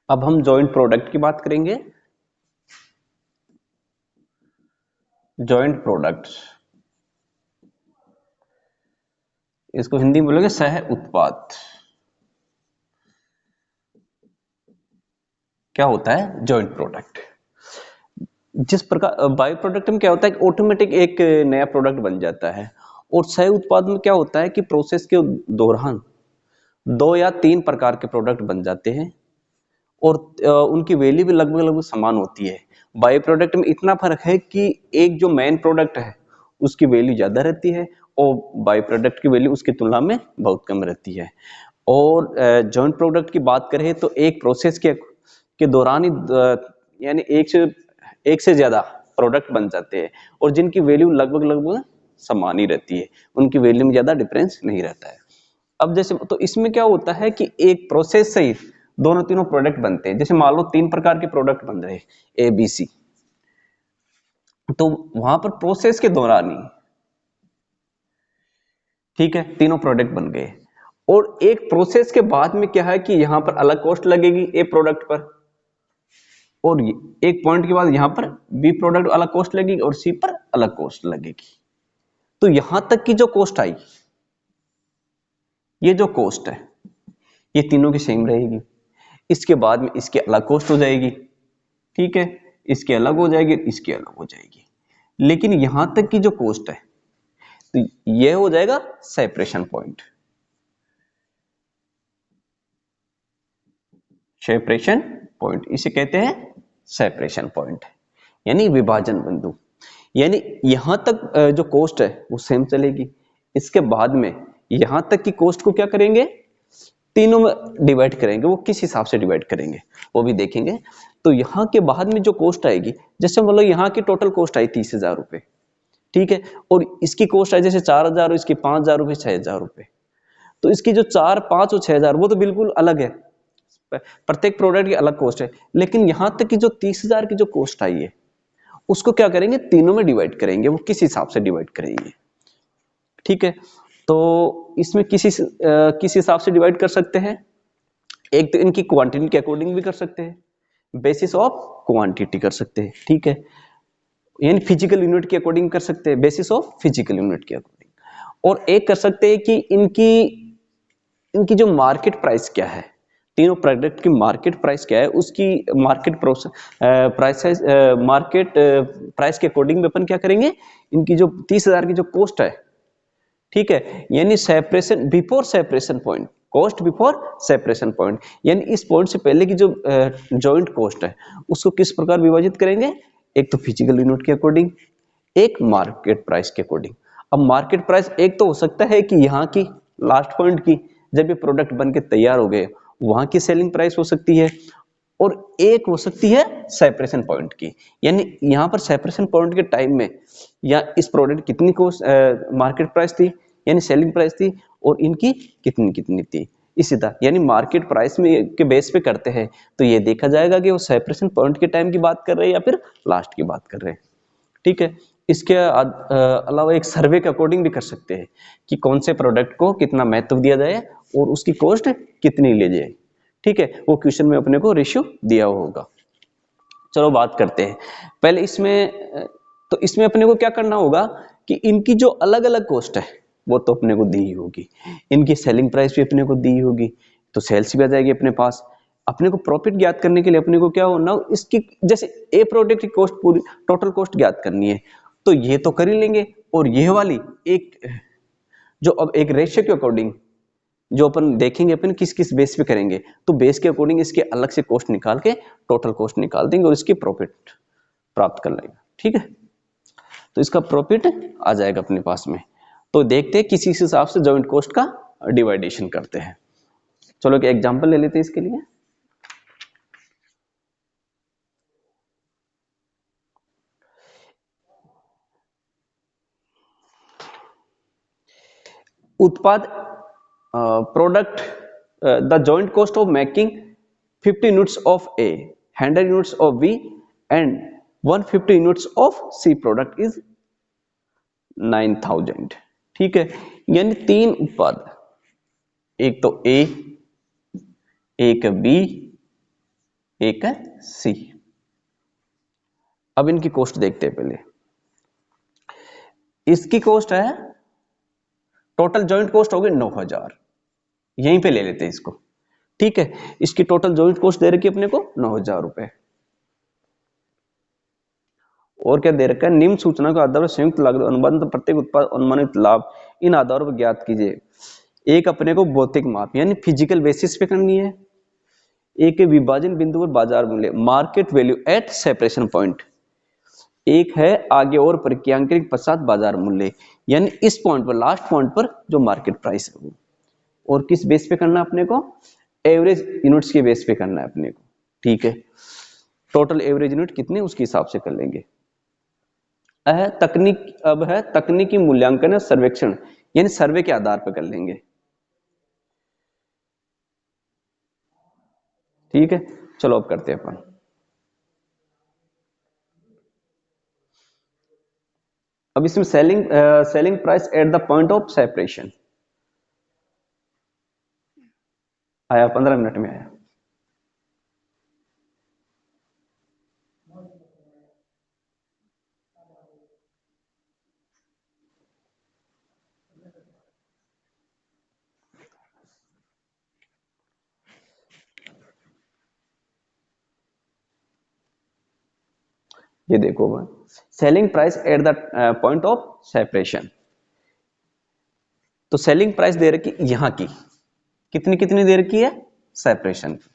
अब हम joint product की बात करेंगे। जॉइंट प्रोडक्ट, इसको हिंदी में बोलेंगे सह उत्पाद। क्या होता है जॉइंट प्रोडक्ट? जिस प्रकार बाय प्रोडक्ट में क्या होता है कि ऑटोमेटिक एक नया प्रोडक्ट बन जाता है, और सह उत्पाद में क्या होता है कि प्रोसेस के दौरान 2 या 3 प्रकार के प्रोडक्ट बन जाते हैं, और उनकी वैल्यू भी लगभग लगभग समान होती है। बाय प्रोडक्ट में इतना फर्क है कि एक जो मेन प्रोडक्ट है उसकी वैल्यू ज्यादा रहती है, और बाय प्रोडक्ट की वैल्यू उसकी तुलना में बहुत कम रहती है। और जॉइंट प्रोडक्ट की बात करें तो एक प्रोसेस के दौरान ही यानी एक से ज्यादा प्रोडक्ट बन जाते हैं, और जिनकी वैल्यू लगभग लगभग समान ही रहती है, उनकी वैल्यू में ज्यादा डिफरेंस नहीं रहता है। अब जैसे तो इसमें क्या होता है कि एक प्रोसेस से ही दोनों तीनों प्रोडक्ट बनते हैं। जैसे मान लो 3 प्रकार के प्रोडक्ट बन रहे हैं ABC, तो वहां पर प्रोसेस के दौरान ही ठीक है तीनों प्रोडक्ट बन गए, और एक प्रोसेस के बाद में क्या है कि यहां पर अलग कॉस्ट लगेगी ए प्रोडक्ट पर, और एक पॉइंट के बाद यहां पर बी प्रोडक्ट अलग कॉस्ट लगेगी और सी पर अलग कॉस्ट लगेगी। तो यहां तक की जो कॉस्ट आई, ये जो कॉस्ट है ये तीनों की सेम रहेगी। इसके बाद में इसकी अलग कॉस्ट हो जाएगी, ठीक है, इसके अलग हो जाएगी, इसकी अलग हो जाएगी। लेकिन यहां तक की जो कॉस्ट है तो यह हो जाएगा सेपरेशन पॉइंट। सेपरेशन पॉइंट इसे कहते हैं सेपरेशन पॉइंट, यानी विभाजन बिंदु। यानी यहां तक जो कॉस्ट है वो सेम चलेगी, इसके बाद में यहां तक की कॉस्ट को क्या करेंगे, तीनों में डिवाइड करेंगे। वो किस हिसाब से डिवाइड करेंगे वो भी देखेंगे। तो यहां के बाद में जो कॉस्ट आएगी, जैसे मतलब यहां की टोटल कॉस्ट आई 30,000 रुपए, ठीक है, और इसकी कॉस्ट आई जैसे 4,000, इसकी 5,000 रुपए, 6,000 रुपए। तो इसकी जो 4, 5 और 6,000 वो तो बिल्कुल अलग है, प्रत्येक प्रोडक्ट की अलग कॉस्ट है। लेकिन यहां तक की जो 30,000 की जो कॉस्ट आई है उसको क्या करेंगे, तीनों में डिवाइड करेंगे। वो किस हिसाब से डिवाइड करेंगे, ठीक है। तो इसमें किस हिसाब से डिवाइड कर सकते हैं, एक तो इनकी क्वांटिटी के अकॉर्डिंग भी कर सकते हैं, बेसिस ऑफ क्वांटिटी कर सकते हैं, ठीक है, यानी फिजिकल यूनिट के अकॉर्डिंग कर सकते हैं, बेसिस ऑफ फिजिकल यूनिट के अकॉर्डिंग। और एक कर सकते हैं कि इनकी इनकी जो मार्केट प्राइस क्या है, तीनों प्रोडक्ट की मार्केट प्राइस क्या है, उसकी मार्केट प्राइस मार्केट प्राइस के अकॉर्डिंग में अपन क्या करेंगे, इनकी जो 30,000 की जो कॉस्ट है, ठीक है, यानी separation before separation point, cost before separation point, यानी इस पॉइंट से पहले की जो जॉइंट कॉस्ट है उसको किस प्रकार विभाजित करेंगे, एक तो फिजिकल यूनिट के अकॉर्डिंग, एक मार्केट प्राइस के अकॉर्डिंग। अब मार्केट प्राइस एक तो हो सकता है कि यहाँ की लास्ट पॉइंट की, जब ये प्रोडक्ट बन के तैयार हो गए वहां की सेलिंग प्राइस हो सकती है, और एक हो सकती है सेपरेशन पॉइंट की, यानी यहां पर सेपरेशन पॉइंट के टाइम में या इस प्रोडक्ट कितनी को मार्केट प्राइस थी यानी सेलिंग प्राइस थी, और इनकी कितनी कितनी थी, इसी तरह यानी मार्केट प्राइस में के बेस पे करते हैं। तो ये देखा जाएगा कि वो सेपरेशन पॉइंट के टाइम की बात कर रहे हैं या फिर लास्ट की बात कर रहे हैं, ठीक है। इसके अलावा एक सर्वे के अकॉर्डिंग भी कर सकते हैं कि कौन से प्रोडक्ट को कितना महत्व दिया जाए और उसकी कॉस्ट कितनी ली जाए, ठीक है, वो क्वेश्चन में अपने को रेशियो दिया होगा। चलो बात करते हैं पहले इसमें। तो इसमें अपने को क्या करना होगा कि इनकी जो अलग अलग कॉस्ट है वो तो अपने को दी ही होगी, इनकी सेलिंग प्राइस भी अपने को दी होगी, तो सेल्स भी आ जाएगी अपने पास। अपने को प्रॉफिट ज्ञात करने के लिए अपने को क्या होना, इसकी जैसे ए प्रोडक्ट की कॉस्ट पूरी टोटल कॉस्ट ज्ञात करनी है, तो ये तो कर ही लेंगे, और ये वाली एक जो अब एक रेशियो के अकॉर्डिंग जो अपन देखेंगे अपन किस किस बेस पे करेंगे, तो बेस के अकॉर्डिंग इसके अलग से कॉस्ट निकाल के टोटल कॉस्ट निकाल देंगे और इसकी प्रॉफिट प्राप्त कर लेंगे, ठीक है। तो इसका प्रॉफिट आ जाएगा अपने पास में। तो देखते हैं किसी हिसाब से जॉइंट कॉस्ट का डिवाइडेशन करते हैं। चलो एक एग्जांपल ले लेते हैं इसके लिए। उत्पाद product the joint cost of making 50 units of A, 100 units of B and 150 units of C product is 9,000, ठीक है। यानी 3 उत्पाद, एक तो ए, एक बी एक है सी। अब इनकी कॉस्ट देखते हैं पहले। इसकी कॉस्ट है, टोटल जॉइंट कॉस्ट होगी 9,000, यहीं पे ले लेते हैं इसको। ठीक है, इसकी टोटल जॉइंट कॉस्ट दे रखी है अपने को 9,000 रुपए। और क्या दे रखा है, निम्न सूचना के आधार पर संयुक्त लागत अनुबंध प्रत्येक उत्पाद अनुमानित लाभ इन आधारों पर ज्ञात कीजिए। एक अपने को भौतिक माप यानी फिजिकल बेसिस पे करनी है, एक विभाजन बिंदु पर बाजार मूल्य market value at separation point, एक है आगे और प्रक्रियांकन के पश्चात बाजार मूल्य यानी इस पॉइंट पर, लास्ट पॉइंट पर जो मार्केट प्राइस है वो। और किस बेस पे करना है अपने को, एवरेज यूनिट्स के बेस पे करना है अपने को। ठीक है, टोटल एवरेज यूनिट कितने उसके हिसाब से कर लेंगे। तकनीक, अब है तकनीकी मूल्यांकन है सर्वेक्षण यानी सर्वे के आधार पर कर लेंगे। ठीक है, चलो अब करते हैं अपन। अब इसमें selling price at the point of separation आया, 15 मिनट में आया। ये देखो भाई, selling price at the point of separation. तो सेलिंग प्राइस दे रखी यहां की, कितनी कितनी दे रखी है, सेपरेशन की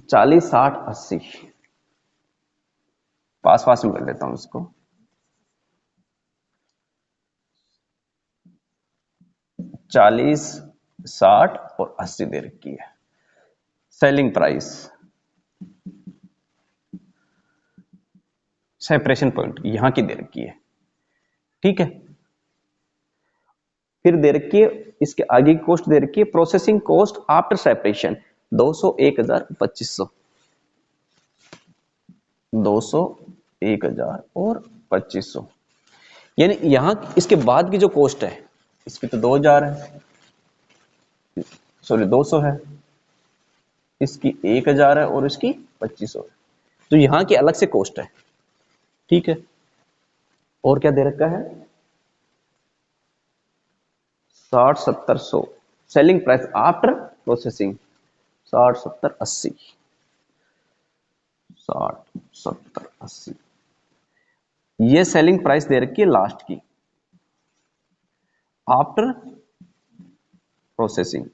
40, 60, 80। पास पास में कर लेता हूं इसको। 40, 60 और 80 दे रखी है सेलिंग प्राइस, सेपरेशन पॉइंट यहां की दे रखी है। ठीक है, फिर दे रखी है इसके आगे की कॉस्ट दे रखी है, प्रोसेसिंग कॉस्ट आफ्टर सेपरेशन 200, 1000, 2500, 200, 1000 और 2500। यानी यहां इसके बाद की जो कॉस्ट है, इसकी तो 2000 है, सॉरी 200 है, इसकी 1000 है और इसकी 2500 है। तो यहां की अलग से कॉस्ट है। ठीक है, और क्या दे रखा है, 60, 70, 100 सेलिंग प्राइस आफ्टर प्रोसेसिंग, 60, 70, 80, 60, 70, 80। ये सेलिंग प्राइस दे रखी है लास्ट की आफ्टर प्रोसेसिंग।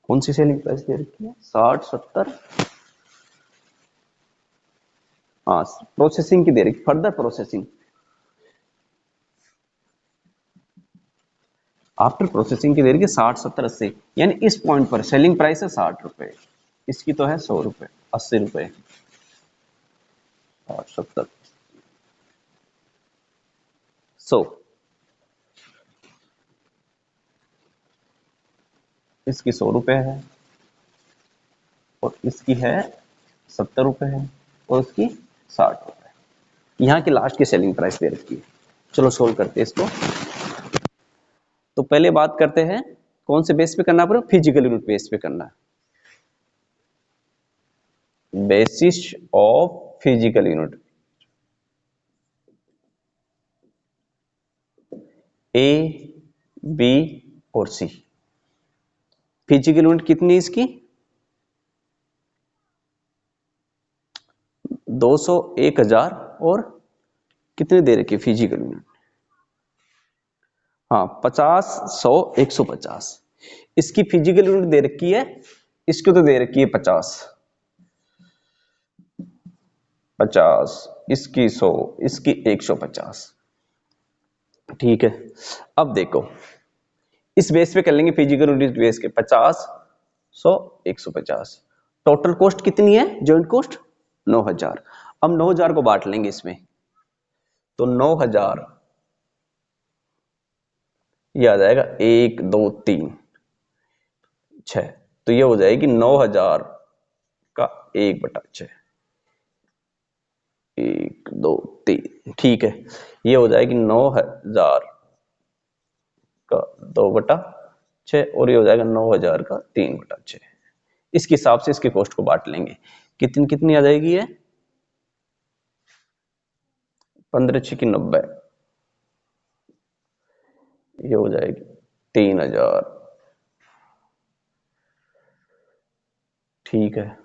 कौन सी सेलिंग प्राइस दे रखी है, 60, 70, हाँ प्रोसेसिंग की दे रखी, फर्दर प्रोसेसिंग आफ्टर प्रोसेसिंग की दे रखी है 60, 70, 80। यानी इस पॉइंट पर सेलिंग प्राइस है 60 रुपए, इसकी तो है 100 रुपए, 80 रुपए, 60, 70, 100। इसकी 100 रुपए है और इसकी है 70 रुपए है और उसकी 60 रुपए। यहाँ की लास्ट की सेलिंग प्राइस दे रखी है। चलो सोल्व करते हैं इसको। तो पहले बात करते हैं कौन से बेस पे करना पड़ेगा, फिजिकल यूनिट बेस पे करना है, basis of physical unit. A, B और सी, फिजिकल यूनिट कितनी इसकी 200, 1000 और कितने दे रखी फिजिकल यूनिट, हाँ 50, 100, 150। इसकी फिजिकल यूनिट दे रखी है, इसको तो दे रखी है 50, 50, इसकी 100, इसकी 150। ठीक है, अब देखो इस बेस पे कर लेंगे फिजिकल यूनिट बेस के 50, 100, 150। टोटल कॉस्ट कितनी है जॉइंट कॉस्ट 9000। अब 9000 को बांट लेंगे इसमें, तो 9000 ये आ जाएगा 1, 2, 3, 6। तो ये हो जाएगी 9000 का 1/6, 1, 2, 3। ठीक है, ये हो जाएगी 9000 का 2/6 और ये हो जाएगा 9,000 का 3/6। इसके हिसाब से इसकी कॉस्ट को बांट लेंगे। कितनी कितनी आ जाएगी ये? 15×6 = 90, ये हो जाएगी 3,000। ठीक है,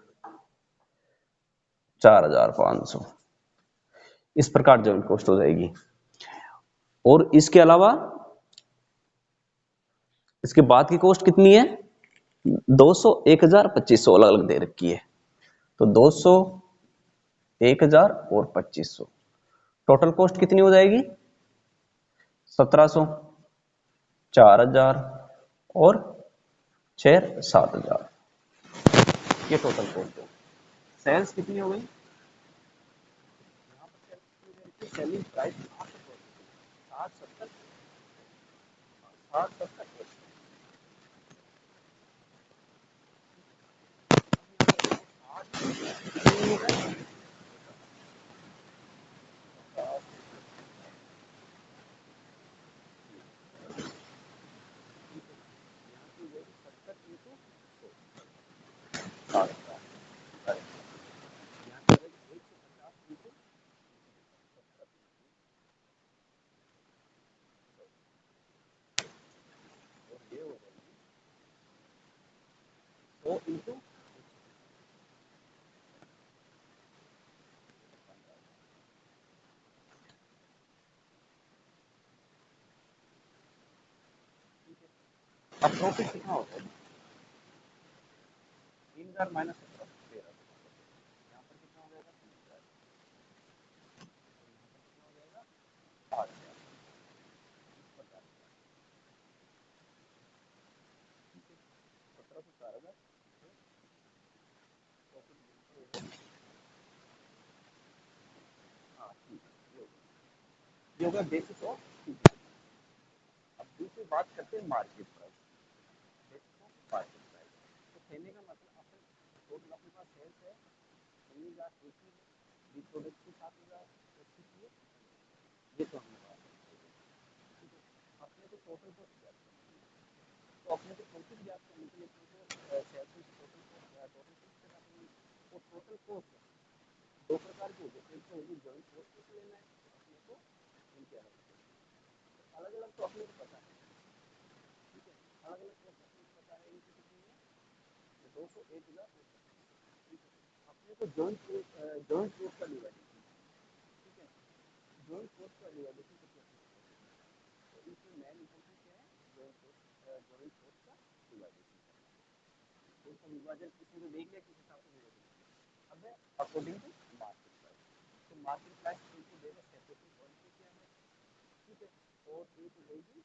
4,500 इस प्रकार जॉइंट कॉस्ट हो जाएगी। और इसके अलावा इसके बाद की कॉस्ट कितनी है? 200, 1,000, 2,500 अलग अलग दे रखी है। तो 200, 1,000 और 2,500 टोटल कॉस्ट कितनी हो जाएगी? 1,700, 4,000 और 6, 7,000। ये टोटल कॉस्ट है। सेल्स कितनी हो गई? Selling price 60, 70, 60, 70। अब प्रॉफिट कितना होता है? 3,000 माइनस 17, यहाँ पर कितना हो जाएगा? 3,000, कितना हो जाएगा? 8,000, 17,000, हाँ ठीक है, ये होगा बेसिस ऑफ। अब दूसरी बात करते हैं market price. Basis of market price, तो कहने का मतलब अपन टोटल अपने पास सेल्स है 19,080 है, बी प्रोडक्ट की 7,080 है, ये तो हमने बात की। अपने को टोटल कॉस्ट ज्ञात करनी है, तो अपने को प्रॉफिट ज्ञात करने के लिए सेल्स की टोटल कॉस्ट करना पड़ेगी। और टोटल कॉस्ट दो प्रकार की होगी, एक तो होगी जॉइंट कॉस्ट लेना है, अपने को इनके अलग अलग तो अपने को पता है, ठीक है, अलग अलग कॉस्ट अपने को पता है, इनकी कितनी है 200, 1,000, ठीक है। अपने को जॉइंट कॉस्ट का डिवाइडेशन, ठीक है, जॉइंट कॉस्ट का डिवाइडेशन कितना है, तो इसमें मेन इंपॉर्टेंट क्या है? जॉइंट कॉस्ट का डिवाइडेशन करना है। तो उसका विभाजन इसमें तो देख लिया किस हिसाब से विभाजन। अब है अकॉर्डिंग टू मार्केट प्राइस, तो मार्केट प्राइस इनको देगा सेपरेशन पॉइंट क्या है, ठीक है, और एक रहेगी